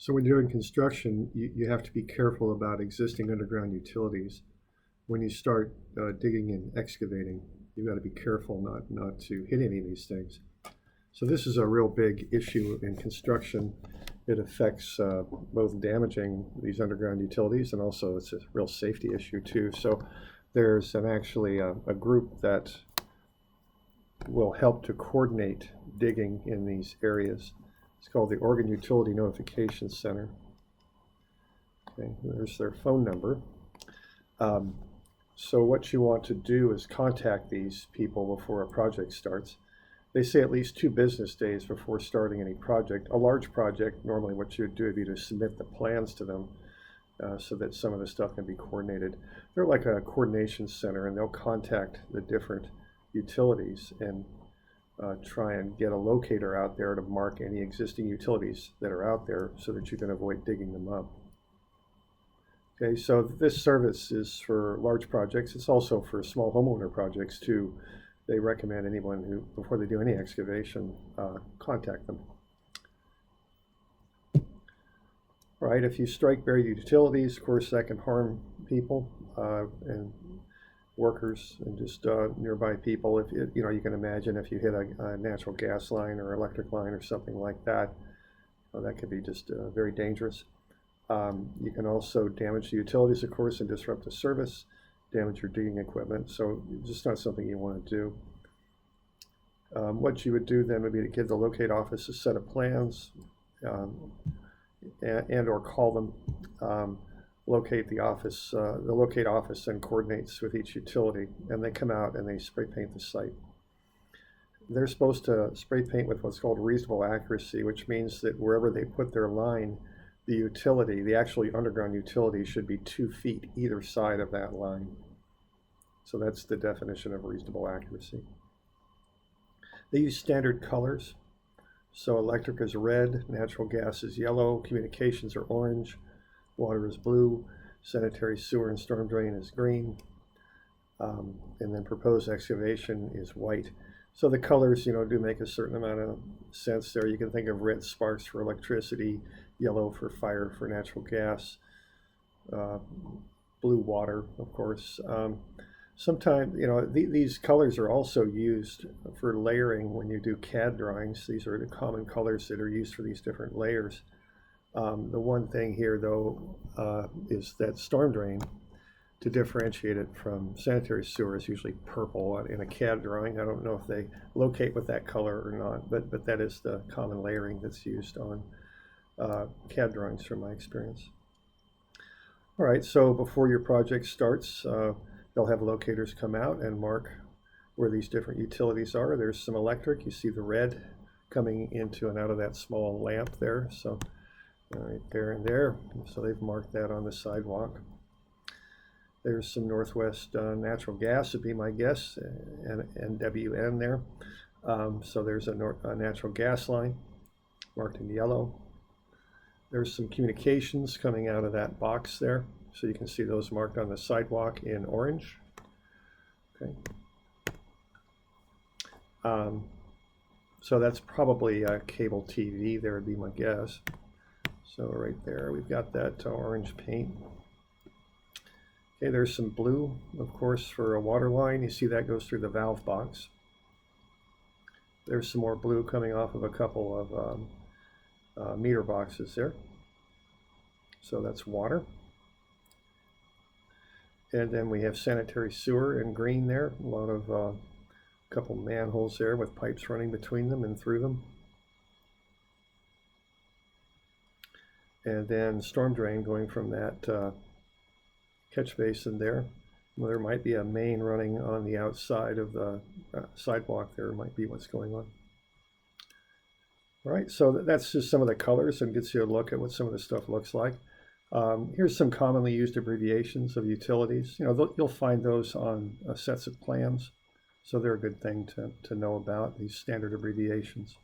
So when you're doing construction, you have to be careful about existing underground utilities. When you start digging and excavating, you've got to be careful not to hit any of these things. So this is a real big issue in construction. It affects both damaging these underground utilities, and also it's a real safety issue too. So there's actually a group that will help to coordinate digging in these areas. It's called the Oregon Utility Notification Center. Okay, there's their phone number. So what you want to do is contact these people before a project starts. They say at least 2 business days before starting any project. A large project, normally what you would do would be to submit the plans to them so that some of the stuff can be coordinated. They're like a coordination center, and they'll contact the different utilities and try and get a locator out there to mark any existing utilities that are out there so that you can avoid digging them up. Okay, so this service is for large projects. It's also for small homeowner projects too. They recommend anyone who, before they do any excavation, contact them. All right, if you strike buried utilities, of course, that can harm people and workers and just nearby people. If it, you can imagine if you hit a natural gas line or electric line or something like that, that could be just very dangerous. You can also damage the utilities, of course, and disrupt the service, damage your digging equipment. So just not something you want to do. What you would do then would be to give the locate office a set of plans and or call them. Locate the office. The locate office then coordinates with each utility, and they come out and they spray paint the site. They're supposed to spray paint with what's called reasonable accuracy, which means that wherever they put their line, the utility, the actual underground utility, should be 2 feet either side of that line. So that's the definition of reasonable accuracy. They use standard colors. So electric is red, natural gas is yellow, communications are orange, water is blue, sanitary sewer and storm drain is green, and then proposed excavation is white. So the colors, do make a certain amount of sense there. You can think of red sparks for electricity, yellow for fire, for natural gas, blue water, of course. Sometimes, these colors are also used for layering when you do CAD drawings. These are the common colors that are used for these different layers. The one thing here, though, is that storm drain, to differentiate it from sanitary sewer, is usually purple in a CAD drawing. I don't know if they locate with that color or not, but that is the common layering that's used on CAD drawings from my experience. All right, so before your project starts, they'll have locators come out and mark where these different utilities are. There's some electric. You see the red coming into and out of that small lamp there. So right there and there. So they've marked that on the sidewalk. There's some Northwest natural gas, would be my guess, and WN there. So there's a natural gas line marked in yellow. There's some communications coming out of that box there. So you can see those marked on the sidewalk in orange. Okay. So that's probably cable TV there would be my guess. So right there, we've got that orange paint. Okay, there's some blue, of course, for a water line. You see that goes through the valve box. There's some more blue coming off of a couple of meter boxes there. So that's water. And then we have sanitary sewer in green there. A lot of couple manholes there with pipes running between them and through them. And then storm drain going from that catch basin there. Well, there might be a main running on the outside of the sidewalk there, might be what's going on. All right, so that's just some of the colors and gets you a look at what some of the stuff looks like. Here's some commonly used abbreviations of utilities. You'll find those on sets of plans, so they're a good thing to know about, these standard abbreviations.